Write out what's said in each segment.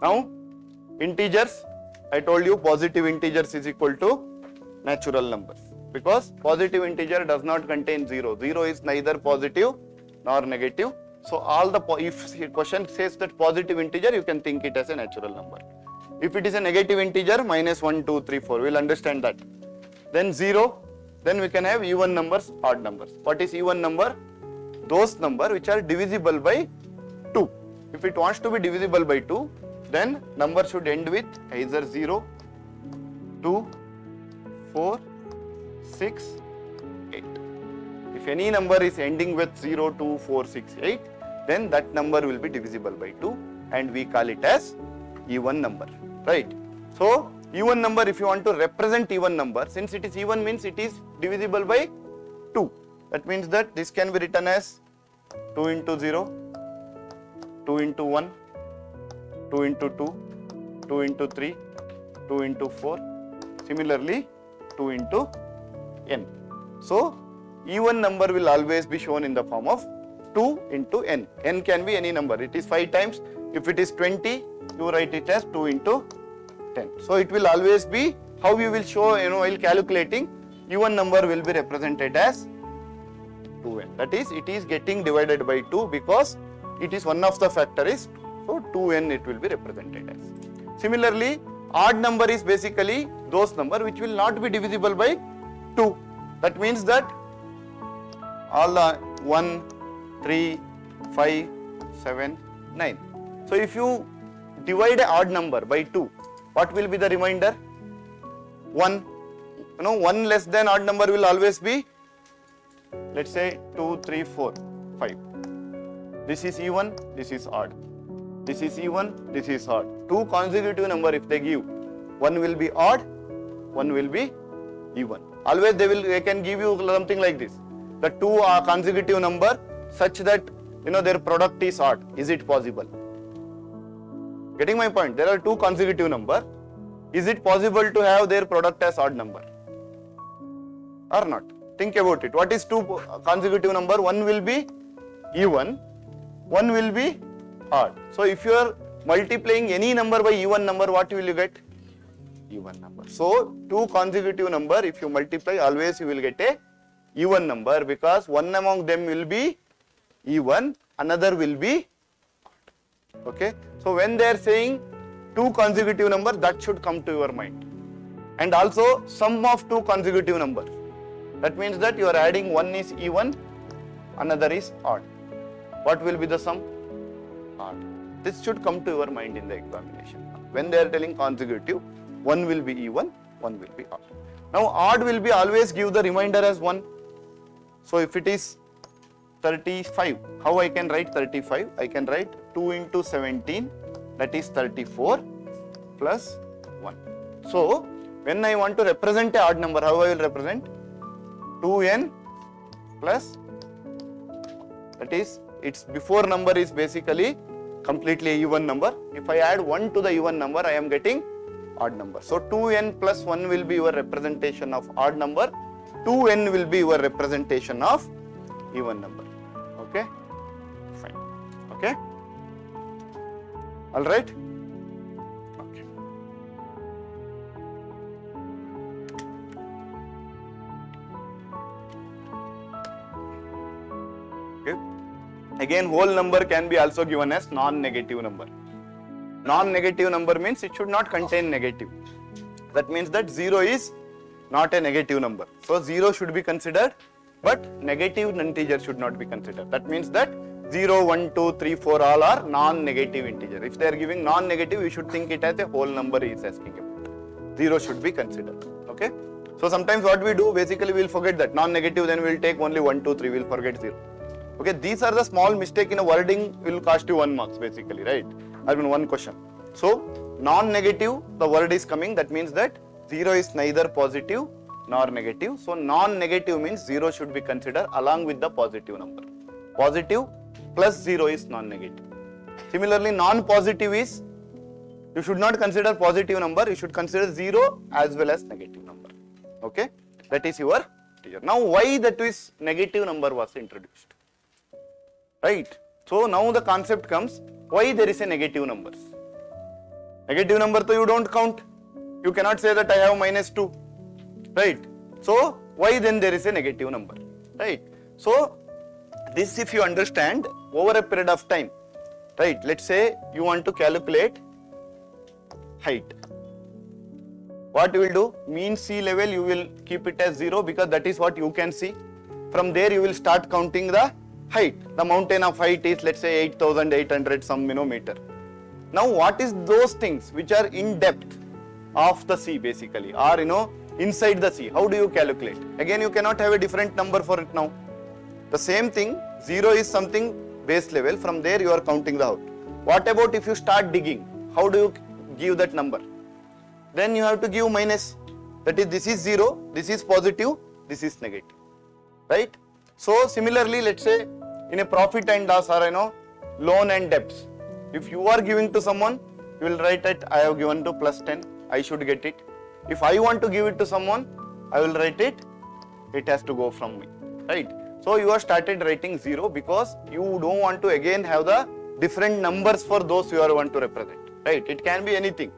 Now integers, I told you positive integers is equal to natural numbers, because positive integer does not contain 0. 0 is neither positive nor negative. So all the, if the question says that positive integer, you can think it as a natural number. If it is a negative integer, minus 1, 2, 3, 4, we will understand that. Then 0, then we can have even numbers, odd numbers. What is even number? Those numbers which are divisible by 2. If it wants to be divisible by 2, then number should end with either 0, 2, 4, 6, 8. If any number is ending with 0, 2, 4, 6, 8, then that number will be divisible by 2 and we call it as even number, right? So even number, if you want to represent even number, since it is even means it is divisible by 2. That means that this can be written as 2 into 0, 2 into 1, 2 into 2, 2 into 3, 2 into 4, similarly 2 into n. So even number will always be shown in the form of 2 into n. n can be any number. It is 5 times. If it is 20, you write it as 2 into 10. So it will always be how you will show, while calculating, even number will be represented as 2n. That is, it is getting divided by 2 because it is one of the factors. So 2n it will be represented as. Similarly, odd number is basically those number which will not be divisible by 2. That means that all the 1, 3, 5, 7, 9. So if you divide an odd number by 2, what will be the remainder? 1. 1 less than odd number will always be, let's say 2, 3, 4, 5. This is even, this is odd. This is even, this is odd. 2 consecutive number if they give, one will be odd, one will be even. Always they can give you something like this. The 2 are consecutive number such that their product is odd. Is it possible? Getting my point? There are 2 consecutive number. Is it possible to have their product as odd number or not? Think about it. What is 2 consecutive number? One will be even, one will be odd. So if you are multiplying any number by even number, what will you get? Even number. So 2 consecutive number, if you multiply, always you will get a even number, because one among them will be even, another will be odd. Okay. So when they are saying 2 consecutive number, that should come to your mind. And also sum of 2 consecutive numbers. That means that you are adding, one is even, another is odd. What will be the sum? Odd. This should come to your mind in the examination. When they are telling consecutive, one will be even, one will be odd. Now odd will be always give the remainder as 1. So if it is 35, how I can write 35? I can write 2 into 17, that is 34 plus 1. So when I want to represent a odd number, how I will represent? 2n plus, that is, its before number is basically completely even number. If I add 1 to the even number, I am getting odd number. So 2n plus 1 will be your representation of odd number, 2n will be your representation of even number. Okay, fine. Okay, all right. Okay. Okay. Again, whole number can be also given as non-negative number. Non-negative number means it should not contain negative. That means that 0 is not a negative number. So 0 should be considered, but negative integer should not be considered. That means that 0, 1, 2, 3, 4 all are non-negative integer. If they are giving non-negative, you should think it as a whole number he is asking about. 0 should be considered. Okay. So sometimes what we do, basically we will forget that non-negative, then we will take only 1, 2, 3, we will forget 0. Okay, these are the small mistake in a wording will cost you 1 marks basically, right? I mean 1 question. So non-negative, the word is coming, that means that 0 is neither positive nor negative. So non-negative means 0 should be considered along with the positive number. Positive plus 0 is non-negative. Similarly, non-positive is, you should not consider positive number, you should consider 0 as well as negative number. Okay, that is your teacher. Now why that is negative number was introduced, right? So now the concept comes, why there is a negative numbers. Negative number so you don't count. You cannot say that I have minus 2, right? So why then there is a negative number, right? So this if you understand over a period of time, right? Let's say you want to calculate height. What you will do? Mean sea level you will keep it as 0 because that is what you can see. From there you will start counting the height. The mountain of height is let's say 8,800 some meter. Now what is those things which are in depth of the sea basically or inside the sea? How do you calculate? Again you cannot have a different number for it now. The same thing, 0 is something base level, from there you are counting the out. What about if you start digging? How do you give that number? Then you have to give minus. That is, this is 0, this is positive, this is negative, right? So similarly, let's say in a profit and loss or loan and debts, if you are giving to someone, you will write it, I have given to plus 10, I should get it. If I want to give it to someone, I will write it, it has to go from me, right? So you have started writing 0 because you don't want to again have the different numbers for those you are want to represent, right? It can be anything.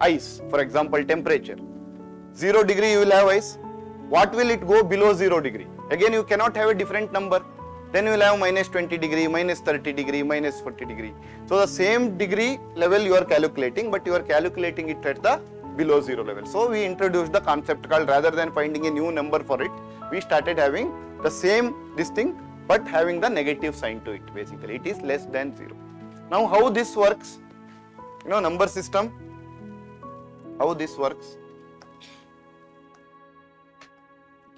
Ice, for example, temperature. 0 degree you will have ice. What will it go below 0 degree? Again you cannot have a different number. Then you will have minus 20 degree, minus 30 degree, minus 40 degree. So the same degree level you are calculating, but you are calculating it at the below 0 level. So we introduced the concept called, rather than finding a new number for it, we started having the same this thing but having the negative sign to it. Basically it is less than 0. Now how this works? Number system, how this works?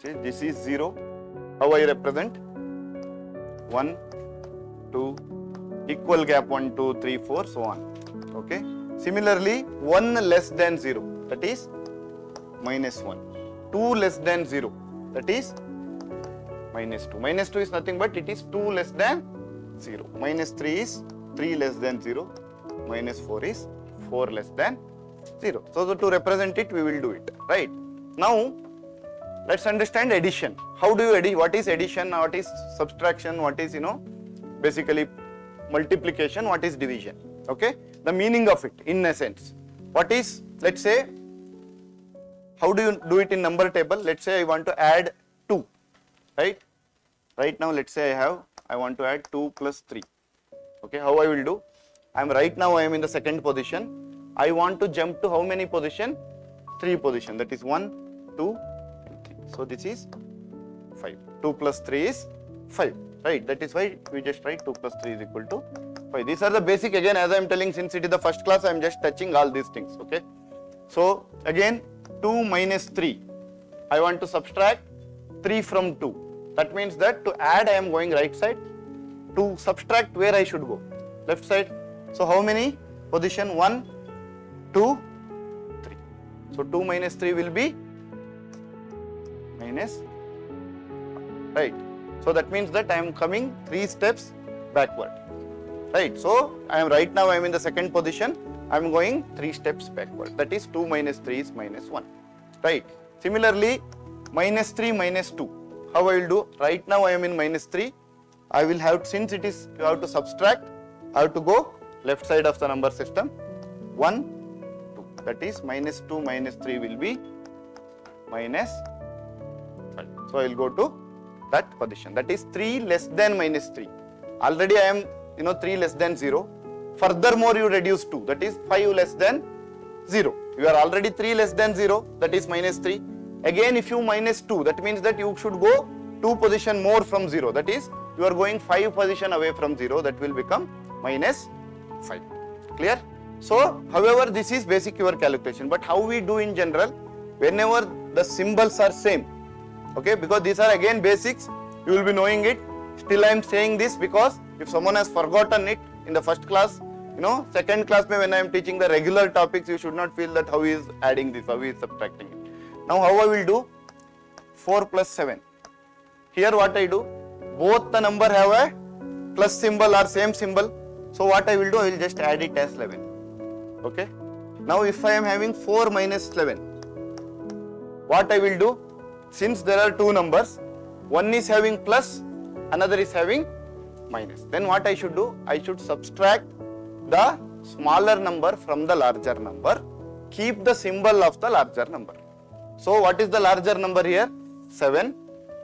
See, this is 0. How I represent? 1, 2, equal gap 1, 2, 3, 4, so on. Okay. Similarly, 1 less than 0, that is minus 1. 2 less than 0, that is minus 2. Minus 2 is nothing but it is 2 less than 0. Minus 3 is 3 less than 0. Minus 4 is 4 less than 0. So to represent it, we will do it, right? Now, let's understand addition. How do you add? What is addition? What is subtraction? What is, basically multiplication? What is division? Okay? The meaning of it in essence. What is, let's say, how do you do it in number table? Let's say I want to add 2, right? Right now, let's say I want to add 2 plus 3. Okay, how I will do? I am in the second position. I want to jump to how many position? 3 position. That is 1, 2, and 3. So this is 5. 2 plus 3 is 5, right? That is why we just write 2 plus 3 is equal to 5. These are the basic, again, as I am telling, since it is the first class, I am just touching all these things, okay? So again, 2 minus 3. I want to subtract 3 from 2. That means that to add, I am going right side. To subtract, where I should go? Left side. So how many? Position 1, 2, 3. So 2 minus 3 will be minus, right? So that means that I am coming 3 steps backward, right? So I am in the second position. I am going 3 steps backward. That is 2 minus 3 is minus 1, right? Similarly, minus 3 minus 2. How I will do? Right now I am in minus 3. I will have, since it is, you have to subtract, I have to go left side of the number system. 1, 2. That is minus 2 minus 3 will be minus 5. So I will go to that position. That is 3 less than minus 3. Already I am 3 less than 0. Furthermore you reduce 2. That is 5 less than 0. You are already 3 less than 0. That is minus 3. Again if you minus 2, that means that you should go 2 position more from 0. That is you are going 5 position away from 0. That will become minus 5. Clear? So, however, this is basic your calculation. But how we do in general, whenever the symbols are same, okay, because these are again basics, you will be knowing it. Still I am saying this because if someone has forgotten it in the first class, second class when I am teaching the regular topics, you should not feel that how he is adding this, how he is subtracting it. Now how I will do? 4 plus 7. Here what I do? Both the number have a plus symbol or same symbol. So what I will do? I will just add it as 11. Okay. Now if I am having 4 minus 11, what I will do? Since there are 2 numbers, one is having plus, another is having minus. Then what I should do? I should subtract the smaller number from the larger number. Keep the symbol of the larger number. So what is the larger number here? 7.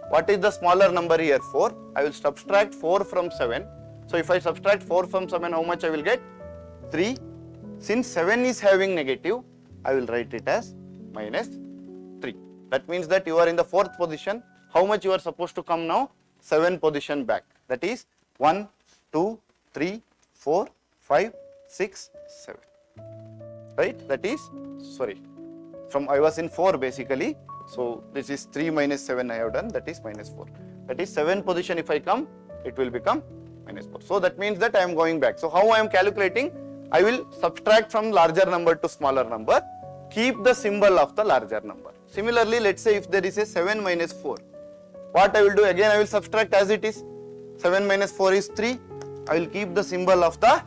What is the smaller number here? 4. I will subtract 4 from 7. So if I subtract 4 from 7, how much I will get? 3. Since 7 is having negative, I will write it as minus 3. That means that you are in the 4th position. How much you are supposed to come now? 7 position back. That is 1, 2, 3, 4, 5, 6, 7. Right? That is, sorry, from I was in 4 basically. So this is 3 minus 7 I have done, that is minus 4. That is 7 position if I come, it will become minus 4. So that means that I am going back. So how I am calculating? I will subtract from larger number to smaller number. Keep the symbol of the larger number. Similarly, let's say if there is a 7 minus 4. What I will do? Again I will subtract as it is. 7 minus 4 is 3. I will keep the symbol of the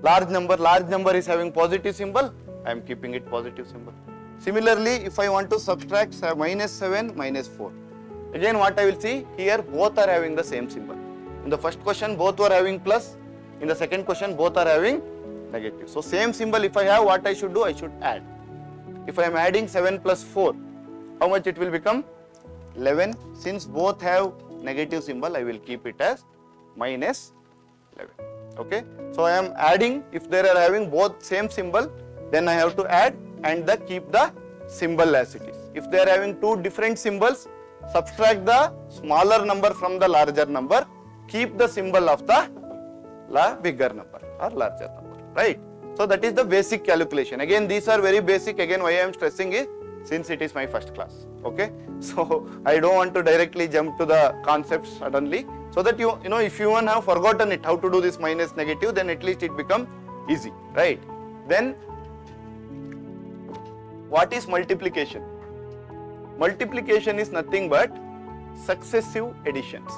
large number. Large number is having positive symbol. I am keeping it positive symbol. Similarly, if I want to subtract minus 7 minus 4. Again what I will see? Here both are having the same symbol. In the first question both were having plus. In the second question both are having negative. So same symbol if I have, what I should do? I should add. If I am adding 7 plus 4, how much it will become? 11. Since both have negative symbol, I will keep it as minus 11. Okay. So I am adding, if they are having both same symbol, then I have to add and keep the symbol as it is. If they are having two different symbols, subtract the smaller number from the larger number, keep the symbol of the bigger number or larger number, right? So that is the basic calculation. Again, these are very basic. Again, why I am stressing is since it is my first class. Okay, so I don't want to directly jump to the concepts suddenly, so that you know if you have forgotten it how to do this minus negative, then at least it becomes easy, right? Then what is multiplication? Multiplication is nothing but successive additions.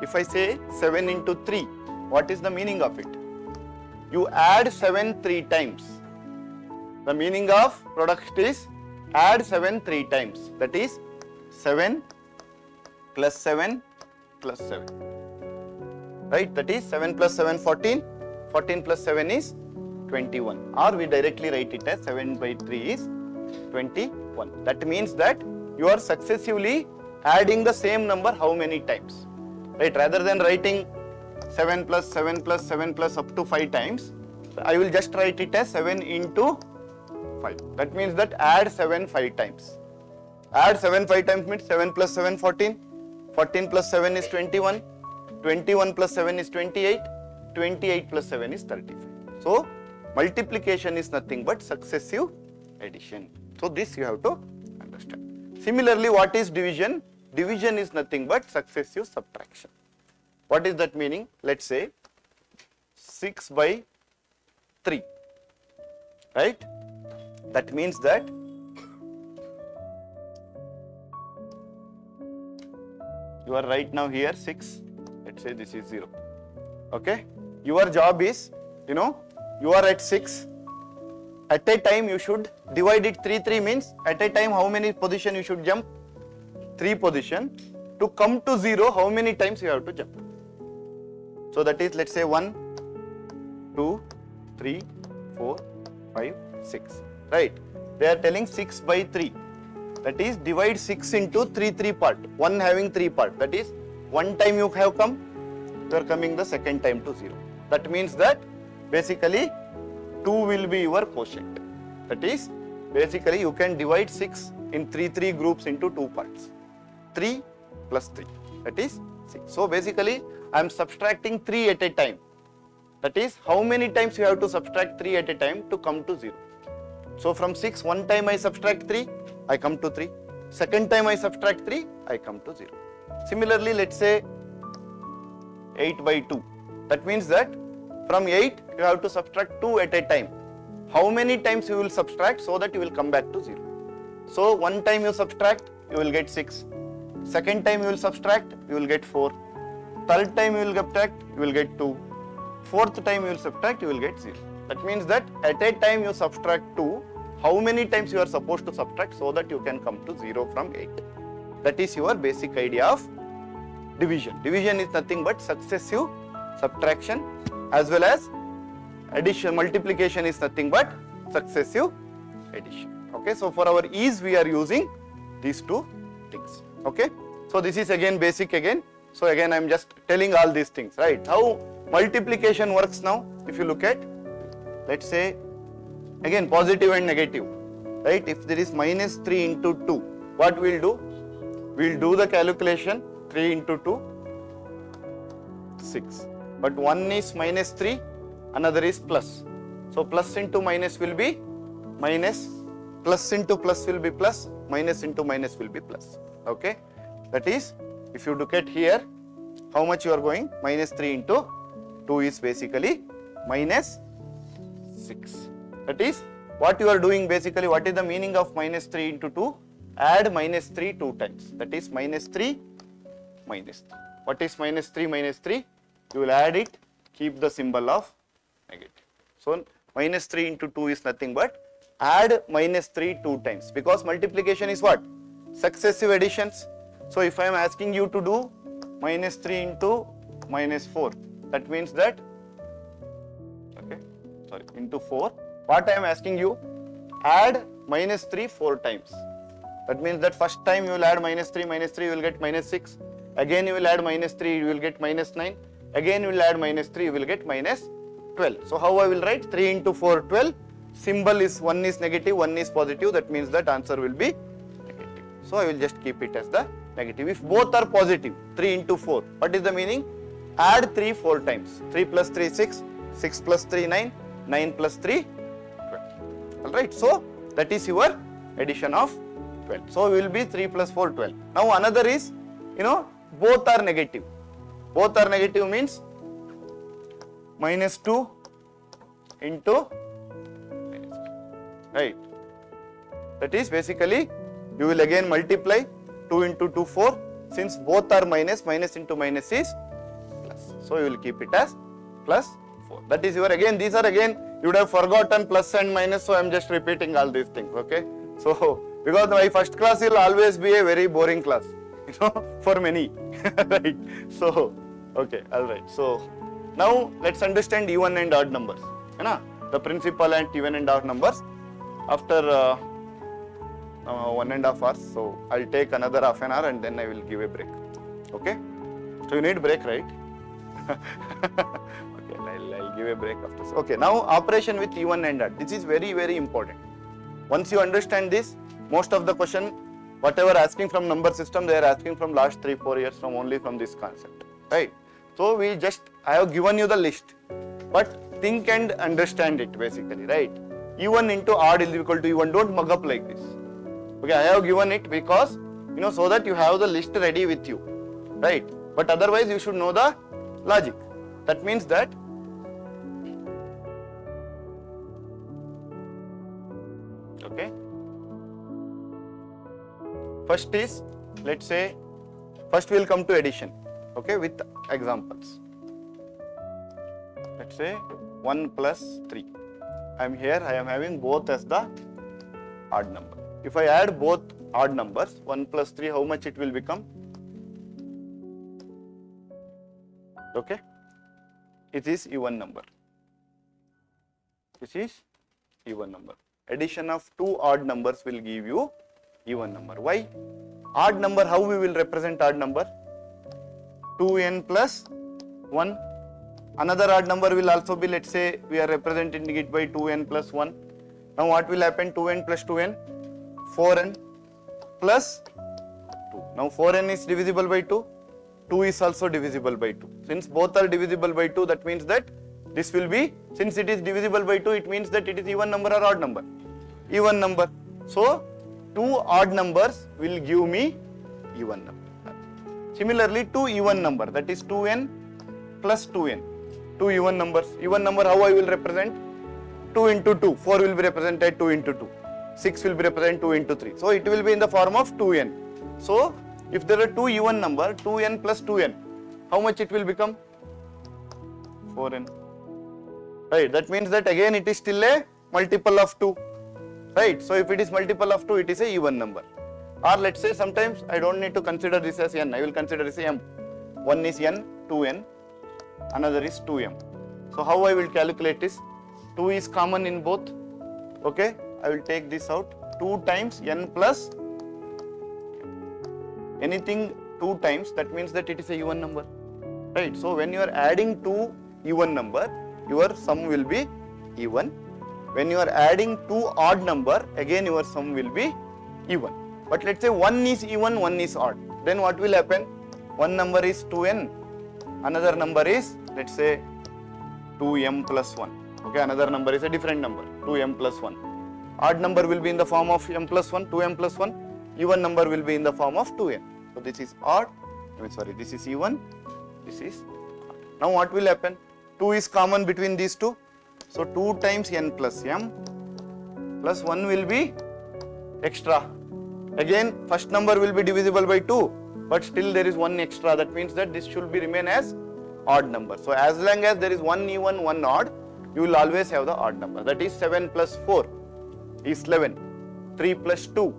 If I say 7 into 3, what is the meaning of it? You add 7 3 times. The meaning of product is add 7 3 times. That is 7 plus 7 plus 7. Right? That is 7 plus 7 14. 14 plus 7 is 21. Or we directly write it as 7 by 3 is 21. That means that you are successively adding the same number how many times? Right? Rather than writing 7 plus 7 plus 7 plus up to 5 times, I will just write it as 7 into 5. That means that add 7 5 times. Add 7 5 times means 7 plus 7 14. 14 plus 7 is 21. 21 plus 7 is 28. 28 plus 7 is 35. So multiplication is nothing but successive addition. So this you have to understand. Similarly, what is division? Division is nothing but successive subtraction. What is that meaning? Let's say 6 by 3, right? That means that you are right now here 6, let's say this is 0, okay? Your job is, you are at 6, at a time you should divide it 3 means at a time how many position you should jump? 3 position. To come to 0, how many times you have to jump? So that is, let's say 1, 2, 3, 4, 5, 6, right? They are telling 6 by 3. That is, divide 6 into 3 part. 1 having 3 part. That is, 1 time you have come, you are coming the second time to 0. That means that basically 2 will be your quotient. That is, basically you can divide 6 in 3 groups into 2 parts. 3 plus 3. That is 6. So basically, I am subtracting 3 at a time. That is, how many times you have to subtract 3 at a time to come to 0. So from 6, one time I subtract 3, I come to 3. Second time I subtract 3, I come to 0. Similarly, let's say 8 by 2. That means that from 8, you have to subtract 2 at a time. How many times you will subtract so that you will come back to 0? So one time you subtract, you will get 6. Second time you will subtract, you will get 4. Third time you will subtract, you will get 2. Fourth time you will subtract, you will get 0. That means that at a time you subtract 2, how many times you are supposed to subtract so that you can come to 0 from 8. That is your basic idea of division. Division is nothing but successive subtraction as well as addition, multiplication is nothing but successive addition. Okay, so for our ease we are using these two things. Okay, so this is again basic again. So again I am just telling all these things, right? How multiplication works now, if you look at, let's say again positive and negative, right? If there is minus 3 into 2, what we'll do? We'll do the calculation 3 into 2, 6. But one is minus 3, another is plus. So plus into minus will be minus, plus into plus will be plus, minus into minus will be plus. Okay, that is, if you look at here, how much you are going? Minus 3 into 2 is basically minus 6. That is what you are doing basically. What is the meaning of minus 3 into 2? Add minus 3 2 times. That is minus 3 minus 3. What is minus 3 minus 3? You will add it, keep the symbol of negative. So minus 3 into 2 is nothing but add minus 3 2 times, because multiplication is what? Successive additions. So if I am asking you to do minus 3 into minus 4, that means that, okay, sorry, into 4, what I am asking you, add minus 3 4 times. That means that first time you will add minus 3, you will get minus 6. Again you will add minus 3, you will get minus 9. Again you will add minus 3, you will get minus 12. So how I will write? 3 into 4, 12. Symbol is, one is negative, one is positive. That means that answer will be negative. So I will just keep it as the negative. If both are positive, 3 into 4, what is the meaning? Add 3 4 times. 3 plus 3, 6. 6 plus 3, 9. 9 plus 3, 12. Alright, so that is your addition of 12. So will be 3 plus 4, 12. Now another is, both are negative. Both are negative means minus 2 into minus 2. Right. That is basically you will again multiply 2 into 2, 4. Since both are minus, minus into minus is plus. So you will keep it as plus 4. That is your, again these are again you would have forgotten plus and minus, so I am just repeating all these things. Okay. So because my first class will always be a very boring class, for many. Right. So okay, alright. So now let's understand even and odd numbers. The principal and even and odd numbers. After 1.5 hours, so I'll take another half an hour and then I will give a break. Okay? So you need break, right? Okay, I'll give a break after. Okay, now operation with even and odd. This is very, very important. Once you understand this, most of the question, whatever asking from number system, they are asking from last 3-4 years only from this concept, right? So I have given you the list, but think and understand it basically, right? Even into odd is equal to even, don't mug up like this. Okay, I have given it because, so that you have the list ready with you, right? But otherwise you should know the logic. That means that okay. First is, let's say, first we will come to addition, okay, with examples. Let's say 1 plus 3. I am having both as the odd number. If I add both odd numbers, 1 plus 3, how much it will become? Okay, it is even number. This is even number. Addition of two odd numbers will give you even number. Why? Odd number, how we will represent odd number? 2n plus 1. Another odd number will also be, let's say, we are representing it by 2n plus 1. Now what will happen? 2n plus 2n? 4n plus 2. Now 4n is divisible by 2. 2 is also divisible by 2. Since both are divisible by 2, that means that this will be, since it is divisible by 2, it means that it is even number or odd number? Even number. So, two odd numbers will give me even number. Similarly, two even number, that is 2n plus 2n. Two even numbers. Even number, how I will represent? 2 into 2. 4 will be represented 2 into 2. 6 will be represented 2 into 3. So, it will be in the form of 2n. So, if there are two even number, 2n plus 2n, how much it will become? 4n. Right, that means that again it is still a multiple of 2. Right, so if it is multiple of 2, it is a even number. Or let's say sometimes I don't need to consider this as n, I will consider this as m. One is n, 2n, another is 2m. So how I will calculate this? 2 is common in both. Okay, I will take this out. 2 times n plus anything 2 times, that means that it is a even number, right? So when you are adding 2 even number, your sum will be even. When you are adding 2 odd number, again your sum will be even. But let's say one is even, one is odd. Then what will happen? One number is 2n, another number is, let's say, 2m plus 1. Okay, another number is a different number, 2m plus 1. Odd number will be in the form of m plus 1, 2m plus 1. Even number will be in the form of 2n. So this is odd, this is even, this is odd. Now what will happen? 2 is common between these two. So 2 times n plus m plus 1 will be extra. Again, first number will be divisible by 2, but still there is 1 extra. That means that this should be remain as odd number. So as long as there is 1 even, 1 odd, you will always have the odd number. That is 7 plus 4 is 11, 3 plus 2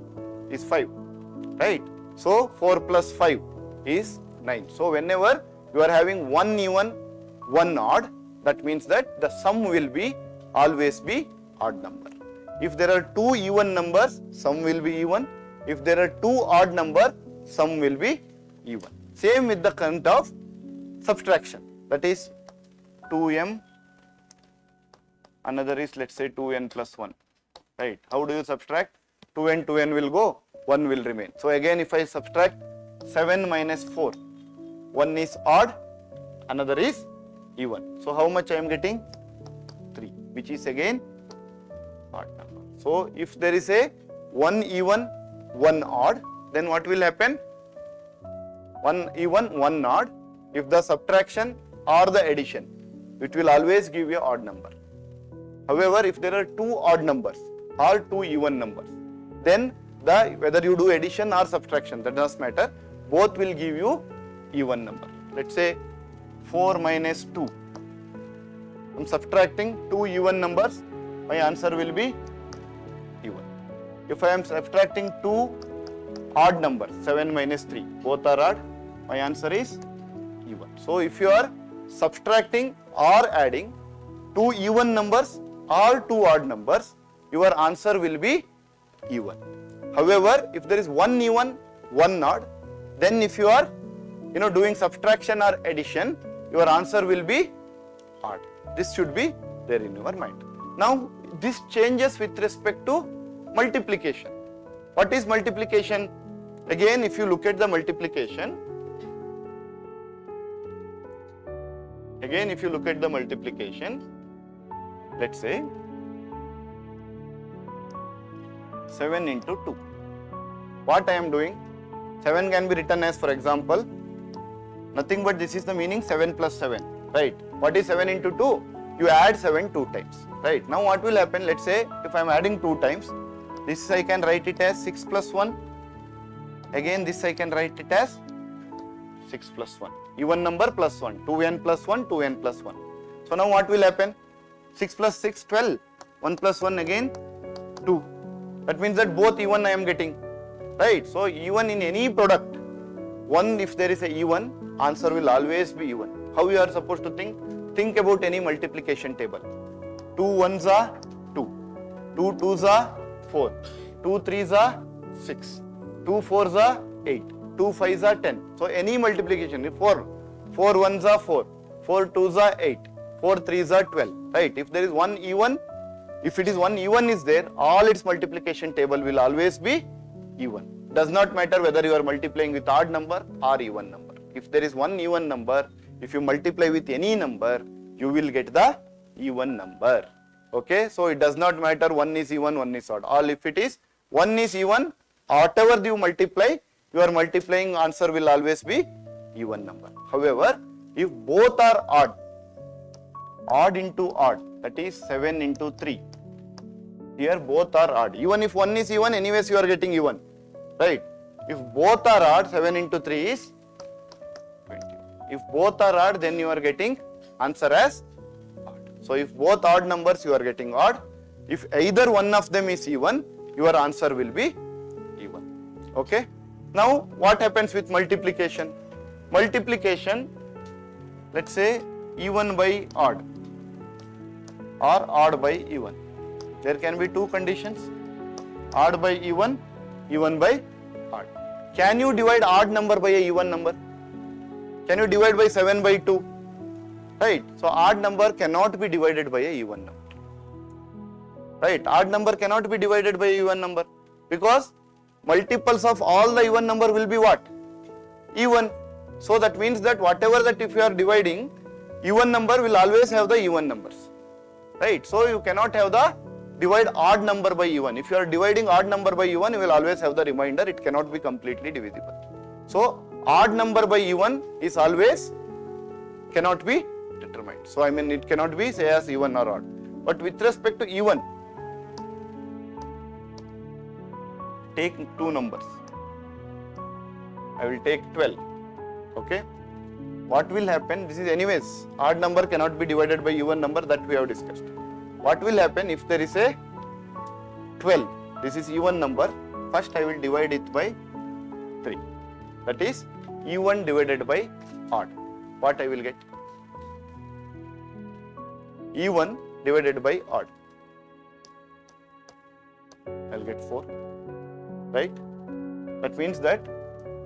is 5, right? So 4 plus 5 is 9. So whenever you are having 1 even, 1 odd, that means that the sum will be always be odd number. If there are 2 even numbers, sum will be even. If there are 2 odd numbers, sum will be even. Same with the count of subtraction. That is 2m, another is, let's say, 2n plus 1. Right? How do you subtract? 2n, 2n will go, 1 will remain. So again, if I subtract 7 minus 4, one is odd, another is even. So how much I am getting? 3, which is again odd number. So if there is a 1 even, 1 odd, then what will happen? 1 even, 1 odd. If the subtraction or the addition, it will always give you odd number. However, if there are 2 odd numbers or 2 even numbers, then whether you do addition or subtraction, that does not matter, both will give you even number. Let's say 4 minus 2. I am subtracting 2 even numbers, my answer will be even. If I am subtracting 2 odd numbers, 7 minus 3, both are odd, my answer is even. So if you are subtracting or adding 2 even numbers or 2 odd numbers, your answer will be even. However, if there is 1 even, 1 odd, then if you are doing subtraction or addition, your answer will be odd. This should be there in your mind. Now this changes with respect to multiplication. What is multiplication? Again, if you look at the multiplication, let's say 7 into 2. What I am doing? 7 can be written as, for example, nothing but this is the meaning 7 plus 7, right? What is 7 into 2? You add 7 2 times, right? Now what will happen? Let's say if I am adding 2 times, this I can write it as 6 plus 1. Again this I can write it as 6 plus 1. Even number plus 1. 2n plus 1, 2n plus 1. So now what will happen? 6 plus 6, 12. 1 plus 1 again 2. That means that both even I am getting, right? So even in any product, 1 if there is a even, answer will always be even. How you are supposed to think? Think about any multiplication table. 2 1s are 2, 2 2s are 4, 2 3s are 6, 2 4s are 8, 2 5s are 10. So any multiplication, 4 1s are 4, 4 2s are 8, 4 3s are 12, right? If there is 1 even, if it is 1 even is there, all its multiplication table will always be even. Does not matter whether you are multiplying with odd number or even number. If there is 1 even number, if you multiply with any number, you will get the even number. Okay, so it does not matter 1 is even, 1 is odd. All if it is 1 is even, whatever you multiply, your multiplying answer will always be even number. However, if both are odd, odd into odd, that is 7 into 3. Here both are odd. Even if 1 is even, anyways you are getting even, right? If both are odd, 7 into 3 is 20. If both are odd, then you are getting answer as odd. So if both odd numbers, you are getting odd. If either one of them is even, your answer will be even. Okay. Now what happens with multiplication? Multiplication, let's say even by odd. or odd by even. There can be two conditions, odd by even, even by odd. Can you divide odd number by a even number? Can you divide by 7 by 2? Right. So odd number cannot be divided by a even number. Right. Odd number cannot be divided by a even number because multiples of all the even number will be what? Even. So that means that whatever that if you are dividing, even number will always have the even numbers. Right. So you cannot have the divide odd number by even. If you are dividing odd number by even, you will always have the remainder. It cannot be completely divisible. So odd number by even is always cannot be determined. So I mean it cannot be say as even or odd. But with respect to even, take two numbers. I will take 12. Okay. What will happen? This is anyways odd number cannot be divided by even number, that we have discussed. What will happen if there is a 12? This is even number. First I will divide it by 3. That is even divided by odd. What I will get? Even divided by odd. I will get 4. Right? That means that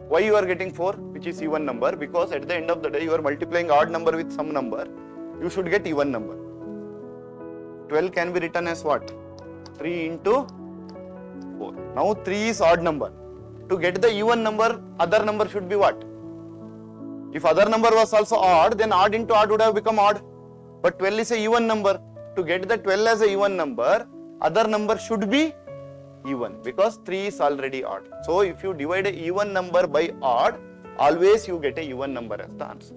why you are getting 4, which is even number? Because at the end of the day you are multiplying odd number with some number. You should get even number. 12 can be written as what? 3 into 4. Now 3 is odd number. To get the even number, other number should be what? If other number was also odd, then odd into odd would have become odd. But 12 is a even number. To get the 12 as a even number, other number should be even because 3 is already odd. So if you divide a even number by odd, always you get a even number as the answer.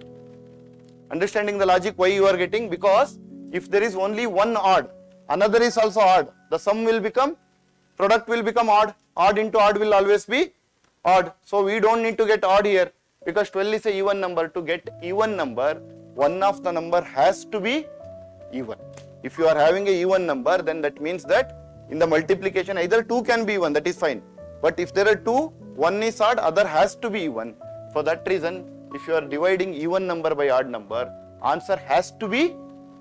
Understanding the logic why you are getting? Because if there is only one odd, another is also odd, the sum will become, product will become odd. Odd into odd will always be odd. So we don't need to get odd here because 12 is a even number. To get even number, one of the number has to be even. If you are having a even number, then that means that in the multiplication either 2 can be even, that is fine. But if there are 2, one is odd, other has to be even. For that reason, if you are dividing even number by odd number, answer has to be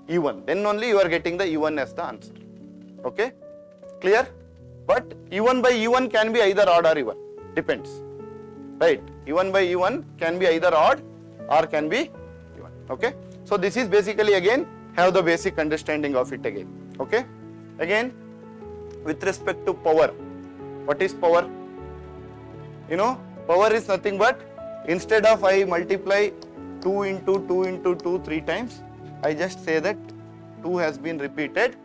even. Then only you are getting the even as the answer. Okay? Clear? But even by even can be either odd or even. Depends. Right? Even by even can be either odd or can be even. Okay? So this is basically again have the basic understanding of it again. Okay? Again, with respect to power, what is power? You know, power is nothing but instead of I multiply 2 into 2 into 2 3 times, I just say that 2 has been repeated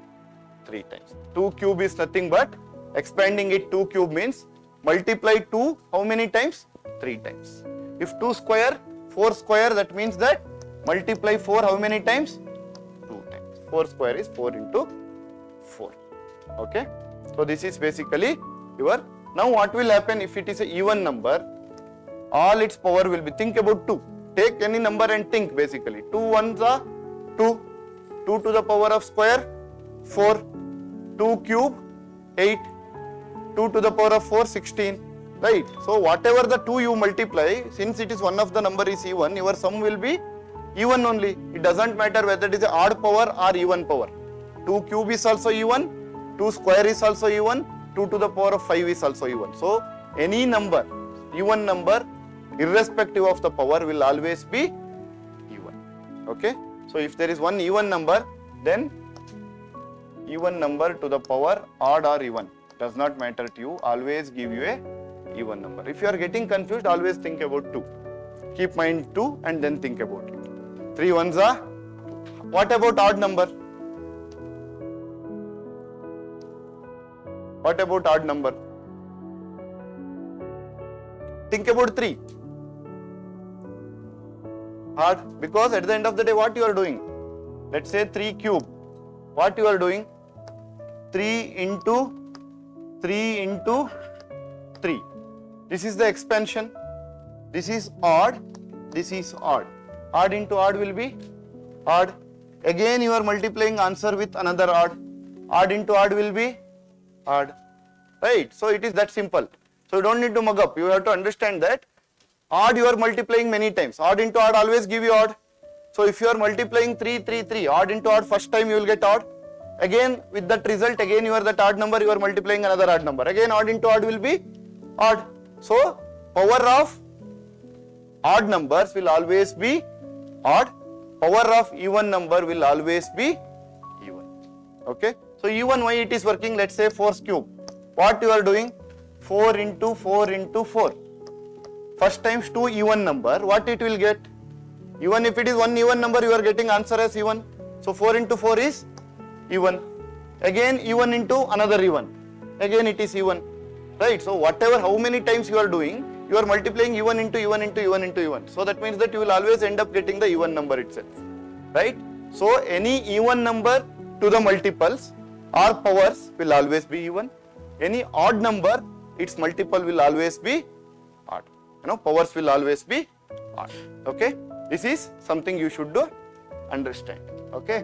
3 times. 2 cube is nothing but expanding it 2 cube means multiply 2 how many times? 3 times. If 2 square, 4 square, that means that multiply 4 how many times? 2 times. 4 square is 4 into 4. Okay? So this is basically your, now what will happen if it is a even number, all its power will be, think about 2. Take any number and think basically. 2 ones are 2, 2 to the power of square 4, 2 cube 8, 2 to the power of 4 16, right? So whatever the 2 you multiply, since it is one of the number is even, your sum will be even only. It doesn't matter whether it is a odd power or even power. 2 cube is also even, 2 square is also even, 2 to the power of 5 is also even. So any number, even number, irrespective of the power will always be even. Okay? So if there is one even number, then even number to the power odd or even does not matter to you, always give you a even number. If you are getting confused, always think about 2. Keep mind 2 and then think about it. 3 ones are 2. What about odd number? What about odd number? Think about 3. Hard, because at the end of the day what you are doing? Let's say 3 cube. What you are doing? 3 into 3 into 3. This is the expansion. This is odd. This is odd. Odd into odd will be odd. Again you are multiplying answer with another odd. Odd into odd will be odd. Right? So it is that simple. So you don't need to mug up. You have to understand that odd you are multiplying many times. Odd into odd always give you odd. So if you are multiplying 3, 3, 3, odd into odd, first time you will get odd. Again with that result, again you are that odd number, you are multiplying another odd number. Again odd into odd will be odd. So power of odd numbers will always be odd. Power of even number will always be even. Okay. So even why it is working, let's say 4's cube. What you are doing? 4 into 4 into 4. First times 2 even number, what it will get? Even if it is one even number, you are getting answer as even. So 4 into 4 is even. Again even into another even. Again it is even. Right? So whatever, how many times you are doing, you are multiplying even into even into even into even. So that means that you will always end up getting the even number itself. Right? So any even number to the multiples or powers will always be even. Any odd number, its multiple will always be odd. Powers will always be odd. Okay? This is something you should understand. Okay?